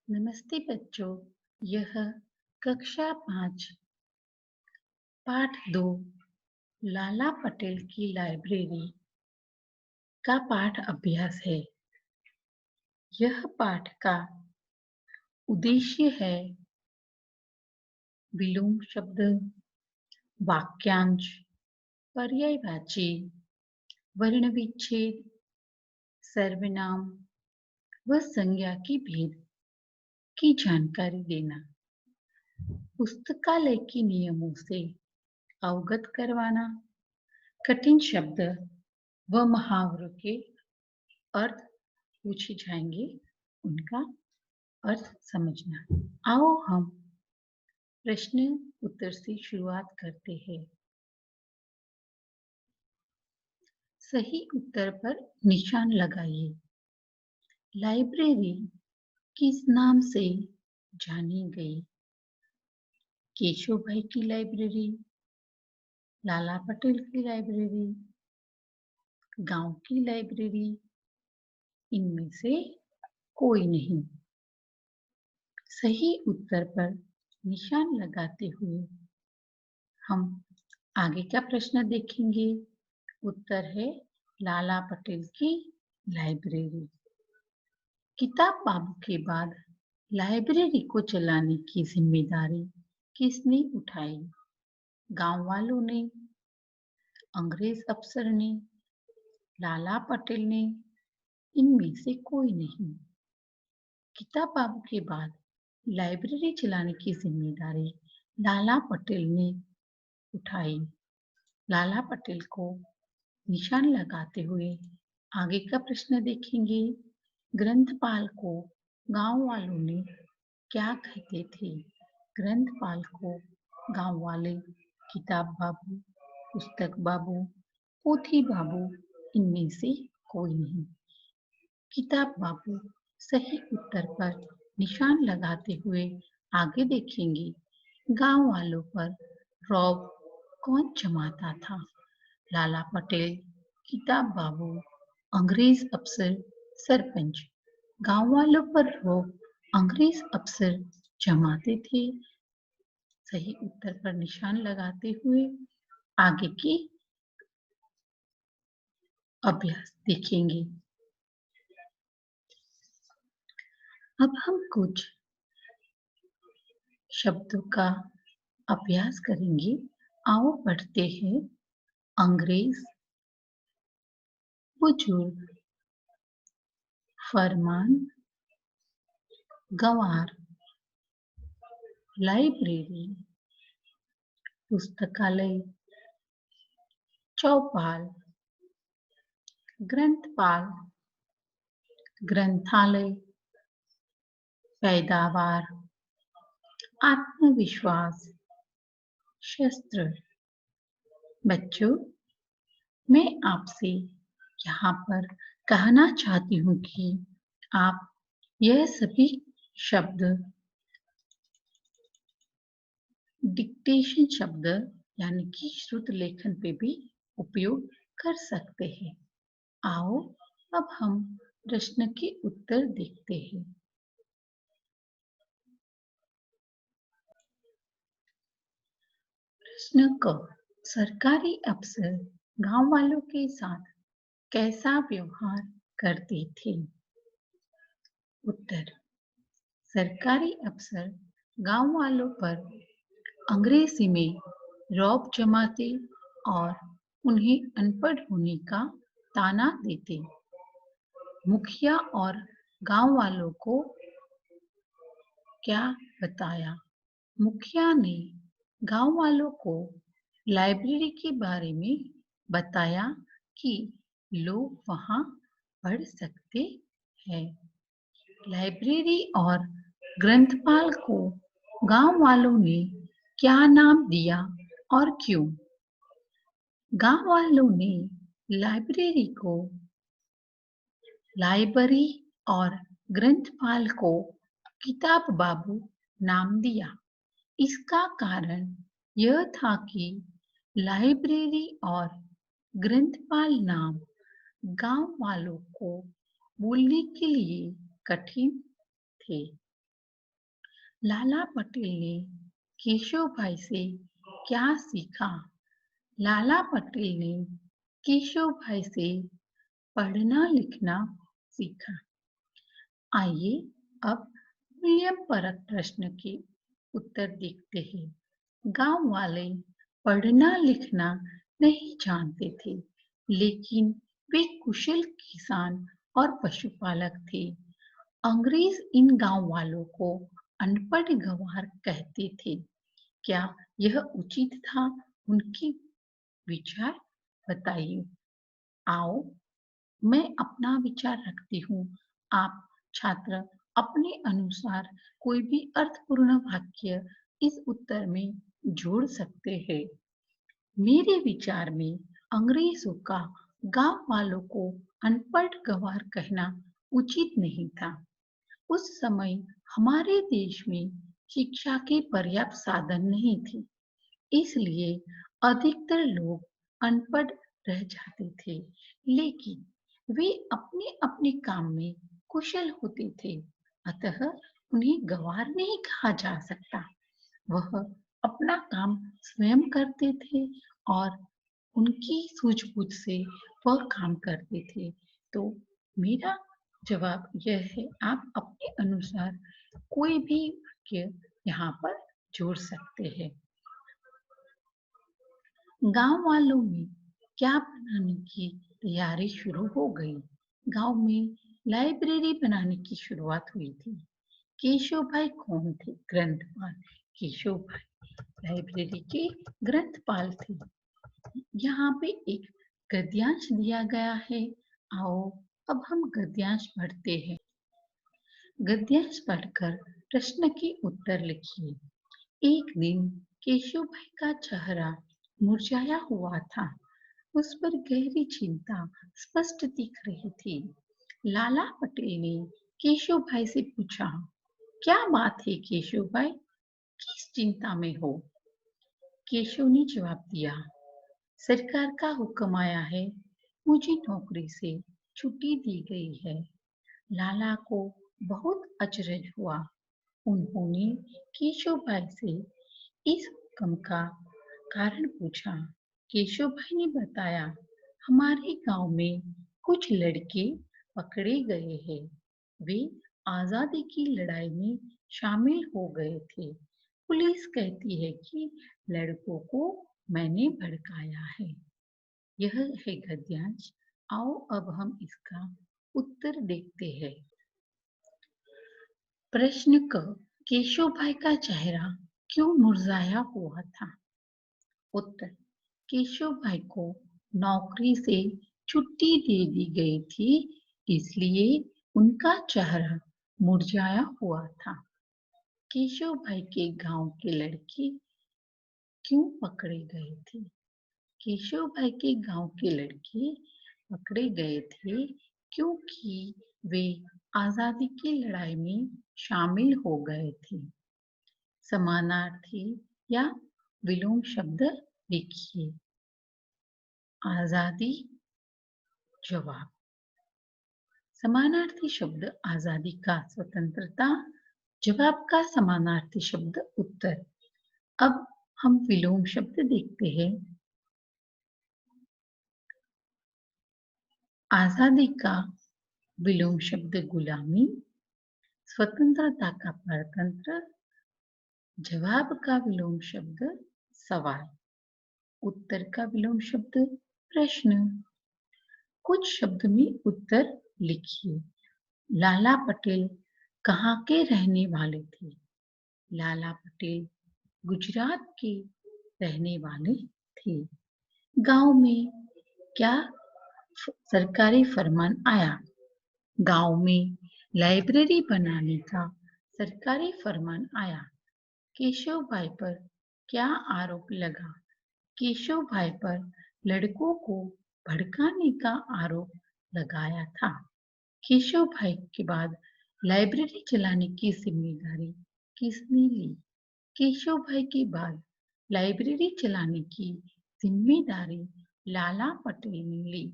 नमस्ते बच्चों। यह कक्षा 5 पाठ 2 लाला पटेल की लाइब्रेरी का पाठ अभ्यास है। यह पाठ का उद्देश्य है विलोम शब्द, वाक्यांश, पर्यायवाची, वर्णविच्छेद, सर्वनाम व संज्ञा की भेद की जानकारी देना, पुस्तकालय के नियमों से अवगत करवाना, कठिन शब्द व मुहावरों के अर्थ पूछे जाएंगे, उनका अर्थ समझना। आओ हम प्रश्न उत्तर से शुरुआत करते हैं। सही उत्तर पर निशान लगाइए। लाइब्रेरी किस नाम से जानी गई? केशव भाई की लाइब्रेरी, लाला पटेल की लाइब्रेरी, गांव की लाइब्रेरी, इनमें से कोई नहीं। सही उत्तर पर निशान लगाते हुए हम आगे का प्रश्न देखेंगे। उत्तर है लाला पटेल की लाइब्रेरी। किताब बाबू के बाद लाइब्रेरी को चलाने की जिम्मेदारी किसने उठाई? गांव वालों ने, अंग्रेज अफसर ने, लाला पटेल ने, इनमें से कोई नहीं। किताब बाबू के बाद लाइब्रेरी चलाने की जिम्मेदारी लाला पटेल ने उठाई। लाला पटेल को निशान लगाते हुए आगे का प्रश्न देखेंगे। ग्रंथपाल को गांव वालों ने क्या कहते थे? ग्रंथपाल को गांव वाले किताब बाबू, पुस्तक बाबू, पोथी बाबू, इनमें से कोई नहीं। किताब बाबू सही उत्तर पर निशान लगाते हुए आगे देखेंगे। गांव वालों पर रौब कौन जमाता था? लाला पटेल, किताब बाबू, अंग्रेज अफसर, सरपंच। गांव वालों पर रौब अंग्रेज अफसर जमाते थे। सही उत्तर पर निशान लगाते हुए आगे की अभ्यास देखेंगे। अब हम कुछ शब्दों का अभ्यास करेंगे। आओ पढ़ते हैं। अंग्रेज, बुजुर्ग, फरमान, गंवार, लाइब्रेरी, पुस्तकालय, चौपाल, ग्रंथपाल, ग्रंथालय, पैदावार, आत्मविश्वास, शस्त्र। बच्चों, मैं आपसे यहाँ पर कहना चाहती हूँ कि आप यह सभी शब्द डिक्टेशन शब्द यानी कि श्रुत लेखन पे भी उपयोग कर सकते हैं। आओ अब हम प्रश्न के उत्तर देखते हैं। प्रश्न क, सरकारी अफसर गांव वालों के साथ कैसा व्यवहार करते थे? उत्तर, सरकारी अफसर गांव वालों पर अंग्रेजी में रौब जमाते और उन्हें अनपढ़ होने का ताना देते। मुखिया और गांव वालों को क्या बताया? मुखिया ने गांव वालों को लाइब्रेरी के बारे में बताया कि लोग वहां पढ़ सकते हैं। लाइब्रेरी और ग्रंथपाल को गांव वालों ने क्या नाम दिया और क्यों? गांव वालों ने लाइब्रेरी को लाइब्रेरी और ग्रंथपाल को किताब बाबू नाम दिया। इसका कारण यह था कि लाइब्रेरी और ग्रंथपाल नाम गांव वालों को बोलने के लिए कठिन थे। लाला पटेल ने केशव भाई से क्या सीखा? लाला पटेल ने केशव भाई से पढ़ना लिखना सीखा। आइए अब मूल्य परक प्रश्न के उत्तर देखते हैं। गांव वाले पढ़ना लिखना नहीं जानते थे, लेकिन वे कुशल किसान और पशुपालक थे। अंग्रेज इन गांव वालों को अनपढ़ गंवार कहते थे। क्या यह उचित था? उनकी विचार बताइए। आओ मैं अपना विचार रखती हूँ। आप छात्र अपने अनुसार कोई भी अर्थपूर्ण वाक्य इस उत्तर में जोड़ सकते हैं। मेरे विचार में अंग्रेजों का गांव वालों को अनपढ़ गंवार कहना उचित नहीं था। उस समय हमारे देश में शिक्षा के पर्याप्त साधन नहीं थे, इसलिए अधिकतर लोग अनपढ़ रह जाते थे, लेकिन वे अपने अपने काम में कुशल होते थे, अतः उन्हें गंवार नहीं कहा जा सकता। वह अपना काम स्वयं करते थे और उनकी सूझबूझ से वह काम करते थे। तो मेरा जवाब यह है, आप अपने अनुसार कोई भी वाक्य यहाँ पर जोड़ सकते हैं। गांव वालों में क्या बनाने की तैयारी शुरू हो गई। गांव में लाइब्रेरी बनाने की शुरुआत हुई थी। केशव भाई कौन थे? ग्रंथपाल। केशव भाई लाइब्रेरी के ग्रंथपाल थे। यहाँ पे एक गद्यांश दिया गया है। आओ अब हम गद्यांश पढ़ते हैं। गद्यांश पढ़कर प्रश्न के उत्तर लिखिए। एक दिन केशव भाई का चेहरा मुरझाया हुआ था। उस पर गहरी चिंता स्पष्ट दिख रही थी। लाला पटेल ने केशव भाई से पूछा, क्या बात है केशव भाई, किस चिंता में हो? केशव ने जवाब दिया, सरकार का हुक्म आया है, मुझे नौकरी से छुट्टी दी गई है। लाला को बहुत अचरज हुआ। उन्होंने केशव भाई से इस हुक्म का कारण पूछा। केशव भाई ने बताया, हमारे गांव में कुछ लड़के पकड़े गए हैं। वे आजादी की लड़ाई में शामिल हो गए थे। पुलिस कहती है कि लड़कों को मैंने भड़काया है। यह है गद्यांश। आओ अब हम इसका उत्तर देखते हैं। प्रश्न क, केशव भाई का चेहरा क्यों मुरझाया हुआ था? उत्तर, केशव भाई को नौकरी से छुट्टी दे दी गई थी, इसलिए उनका चेहरा मुरझाया हुआ था। केशव भाई के गांव के लड़के क्यों पकड़े गए थे? केशव भाई के गांव के लड़के पकड़े गए थे क्योंकि वे आजादी की लड़ाई में शामिल हो गए थे। समानार्थी या विलोम शब्द लिखिए। आजादी जवाब। समानार्थी शब्द आजादी का स्वतंत्रता, जवाब का समानार्थी शब्द उत्तर। अब हम विलोम शब्द देखते हैं। आजादी का विलोम शब्द गुलामी, स्वतंत्रता का परतंत्र, जवाब का विलोम शब्द सवाल, उत्तर का विलोम शब्द प्रश्न। कुछ शब्द में उत्तर लिखिए। लाला पटेल कहाँ के रहने वाले थे? लाला पटेल गुजरात के रहने वाले थे। गांव में क्या सरकारी फरमान आया? गांव में लाइब्रेरी बनाने का सरकारी फरमान आया। केशव भाई पर क्या आरोप लगा? केशव भाई पर लड़कों को भड़काने का आरोप लगाया था। केशव भाई के बाद लाइब्रेरी चलाने की जिम्मेदारी किसने ली? केशव भाई के बाद लाइब्रेरी चलाने की जिम्मेदारी लाला पटेल ने ली।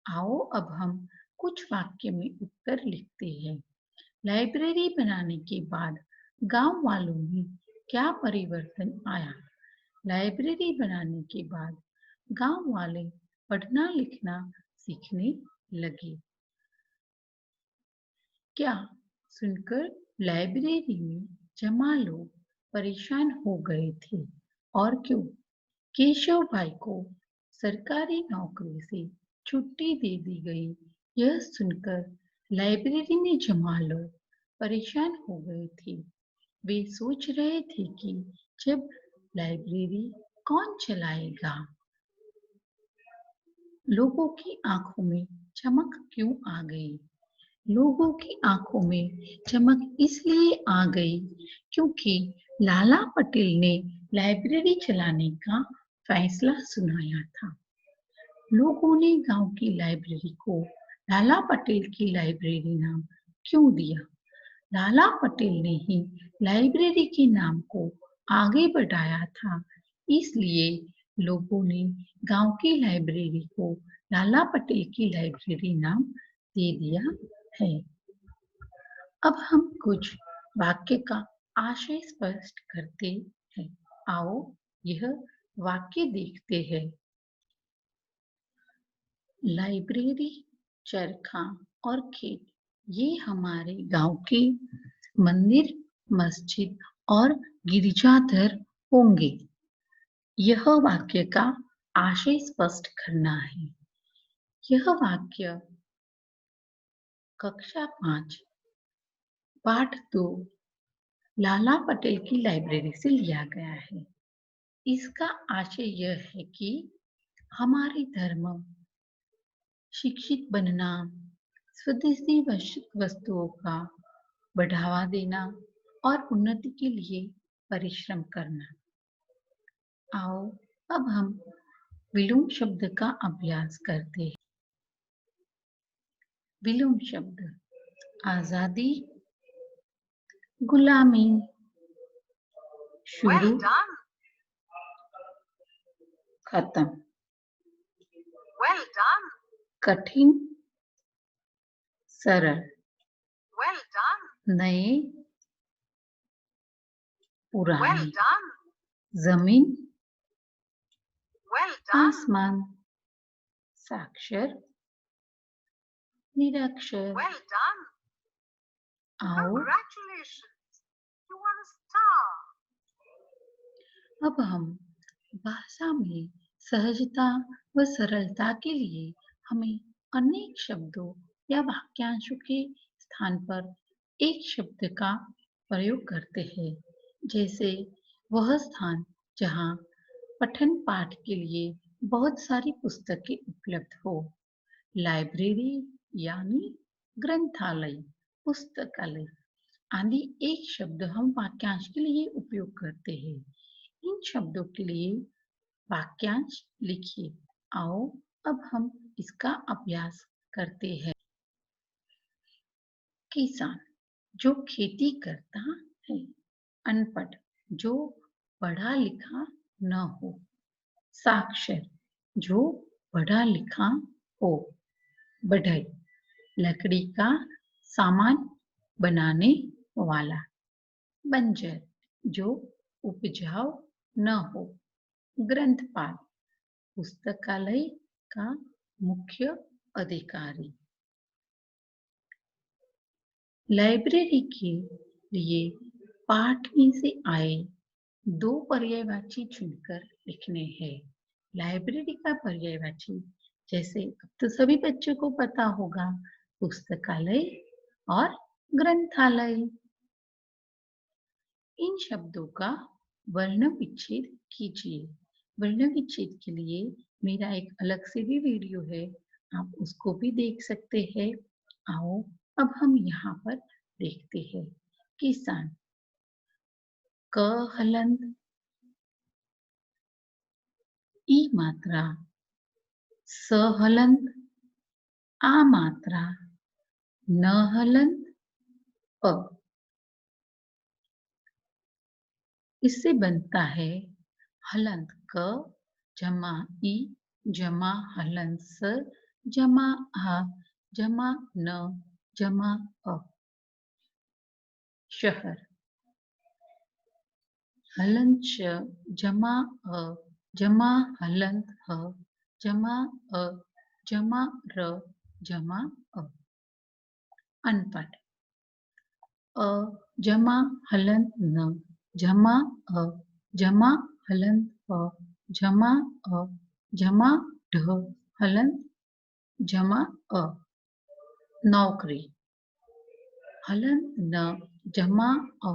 आओ अब हम कुछ वाक्य में उत्तर लिखते हैं। लाइब्रेरी बनाने के बाद गांव वालों में क्या परिवर्तन आया? लाइब्रेरी बनाने के बाद गांव वाले पढ़ना लिखना सीखने लगे। क्या सुनकर लाइब्रेरी में जमा लोग परेशान हो गए थे और क्यों? केशव भाई को सरकारी नौकरी से छुट्टी दे दी गई। यह सुनकर लाइब्रेरी में जमा लोग परेशान हो गए थे। वे सोच रहे थे कि जब लाइब्रेरी कौन चलाएगा? लोगों की आंखों में चमक क्यों आ गई? लोगों की आंखों में चमक इसलिए आ गई क्योंकि लाला पटेल ने लाइब्रेरी चलाने का फैसला सुनाया था। लोगों ने गांव की लाइब्रेरी को लाला पटेल की लाइब्रेरी नाम क्यों दिया? लाला पटेल ने ही लाइब्रेरी के नाम को आगे बढ़ाया था, इसलिए लोगों ने गांव की लाइब्रेरी को लाला पटेल की लाइब्रेरी नाम दे दिया है। अब हम कुछ वाक्य का आशय स्पष्ट करते हैं। आओ यह वाक्य देखते हैं। लाइब्रेरी, चरखा और खेत ये हमारे गांव के मंदिर, मस्जिद और गिरजाघर होंगे। यह वाक्य का आशय स्पष्ट करना है। यह वाक्य कक्षा 5 पाठ 2 लाला पटेल की लाइब्रेरी से लिया गया है। इसका आशय यह है कि हमारे धर्म, शिक्षित बनना, स्वदेशी वस्तुओं का बढ़ावा देना और उन्नति के लिए परिश्रम करना। आओ अब हम विलोम शब्द का अभ्यास करते हैं। विलोम शब्द आजादी, गुलामी, शुरू, Well done. खत्म, Well done. कठिन, सरल, Well done. नए, Well पुराने, done. जमीन, Well done. आसमान, साक्षर, निरक्षर। Well done. आओ Congratulations. You won a star. अब हम भाषा में सहजता व सरलता के लिए हमें अनेक शब्दों या वाक्यांशों के स्थान पर एक शब्द का प्रयोग करते हैं। जैसे वह स्थान जहाँ पठन पाठ के लिए बहुत सारी पुस्तकें उपलब्ध हो। लाइब्रेरी यानी ग्रंथालय, पुस्तकालय आदि एक शब्द हम वाक्यांश के लिए उपयोग करते हैं। इन शब्दों के लिए वाक्यांश लिखिए। आओ अब हम इसका अभ्यास करते हैं। किसान जो खेती करता है। अनपढ़ जो पढ़ा लिखा न हो। साक्षर जो पढ़ा लिखा हो। बढ़ई लकड़ी का सामान बनाने वाला। बंजर जो उपजाऊ न हो। ग्रंथपाल पुस्तकालय का मुख्य अधिकारी। लाइब्रेरी के लिए पाठ में से आए दो पर्यायवाची चुनकर लिखने हैं। लाइब्रेरी का पर्यायवाची जैसे अब तो सभी बच्चों को पता होगा, पुस्तकालय और ग्रंथालय। इन शब्दों का वर्ण विच्छेद कीजिए। वर्ण विच्छेद के लिए मेरा एक अलग से भी वीडियो है, आप उसको भी देख सकते हैं। आओ अब हम यहाँ पर देखते हैं। किसान क हलंत, ई मात्रा, स हलंत, आ मात्रा, न हलंत, प। इससे बनता है हलंत क जमा ई जमा हलंत स जमा आ जमा न जमा अ। शहर हलंत श जमा अ जमा हलंत ह जमा अ जमा र जमा अ। अनपढ़। अ जमा हलंत न जमा अ जमा हलंत अ जमा अ जमा ढ हलंत जमा अ। नौकरी। हलंत न जमा औ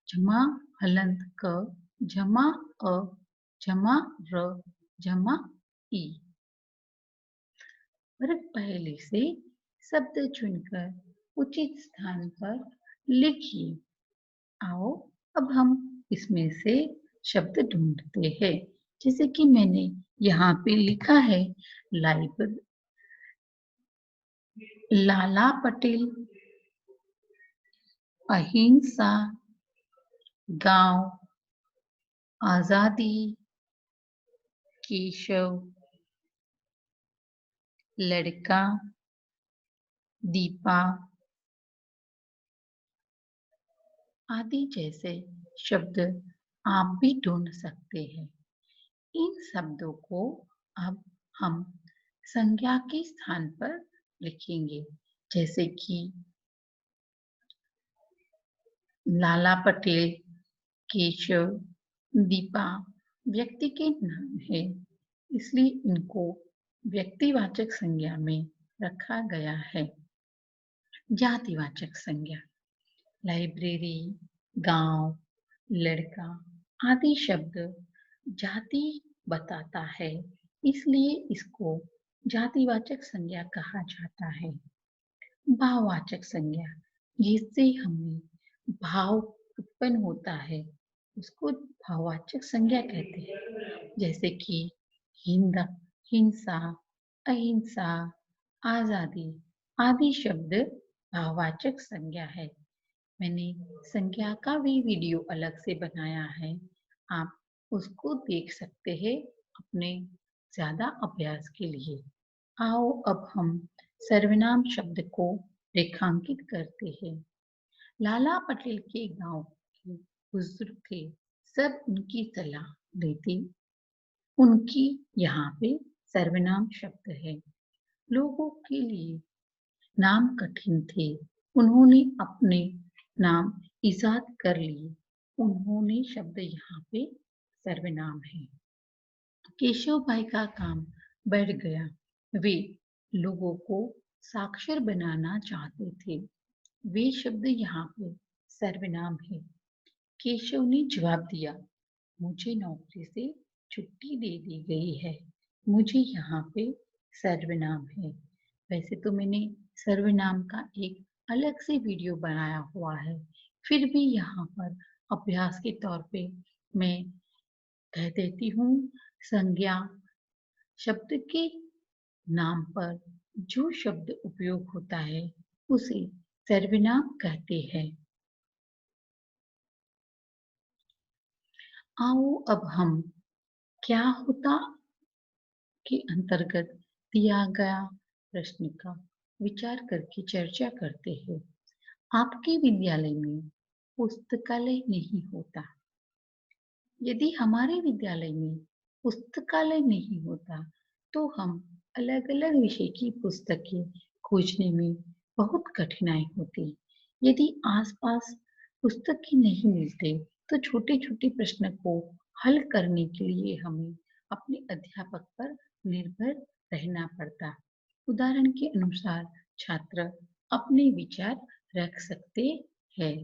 जमा हलंत क जमा अ जमा र जमा ई। वर्ग पहले से शब्द चुनकर उचित स्थान पर लिखिए। आओ अब हम इसमें से शब्द ढूंढते हैं। जैसे कि मैंने यहाँ पे लिखा है लाइब्रेरी, लाला पटेल, अहिंसा, गांव, आजादी, केशव, लड़का, दीपा आदि जैसे शब्द आप भी ढूंढ सकते हैं। इन शब्दों को अब हम संज्ञा के स्थान पर लिखेंगे। जैसे कि लाला पटेल, केशव, दीपा व्यक्ति के नाम है, इसलिए इनको व्यक्तिवाचक संज्ञा में रखा गया है। जातिवाचक संज्ञा। लाइब्रेरी, गांव, लड़का आदि शब्द जाति बताता है, इसलिए इसको जातिवाचक संज्ञा कहा जाता है। भाववाचक संज्ञा, जिससे हमें भाव उत्पन्न होता है, उसको भाववाचक संज्ञा कहते हैं। जैसे कि हिंसा, अहिंसा, आजादी आदि शब्द भाववाचक संज्ञा है। मैंने संज्ञा का भी वीडियो अलग से बनाया है, आप उसको देख सकते हैं अपने ज्यादा अभ्यास के लिए। आओ अब हम सर्वनाम शब्द को रेखांकित करते हैं। लाला पटेल के गांव के बुजुर्ग थे, सब उनकी सलाह लेते। उनकी यहाँ पे सर्वनाम शब्द है। लोगों के लिए नाम कठिन थे, उन्होंने अपने नाम इजाद कर लिए। उन्होंने शब्द यहाँ पे सर्वनाम है। केशव भाई का काम बढ़ गया, वे लोगों को साक्षर बनाना चाहते थे। वे शब्द यहाँ पे सर्वनाम है। केशव ने जवाब दिया, मुझे नौकरी से छुट्टी दे दी गई है। मुझे यहाँ पे सर्वनाम है। वैसे तो मैंने सर्वनाम का एक अलग से वीडियो बनाया हुआ है, फिर भी यहाँ पर अभ्यास के तौर पे मैं कह देती हूँ। संज्ञा शब्द के नाम पर जो शब्द उपयोग होता है उसे सर्वनाम कहते हैं। आओ अब हम क्या होता के अंतर्गत दिया गया प्रश्न का विचार करके चर्चा करते हैं। आपके विद्यालय में पुस्तकालय नहीं होता। यदि हमारे विद्यालय में पुस्तकालय नहीं होता तो हम अलग-अलग विषय की पुस्तकें खोजने में बहुत कठिनाई होती। यदि आसपास पुस्तकें नहीं मिलते तो छोटे-छोटे प्रश्न को हल करने के लिए हमें अपने अध्यापक पर निर्भर रहना पड़ता। उदाहरण के अनुसार छात्र अपने विचार रख सकते हैं।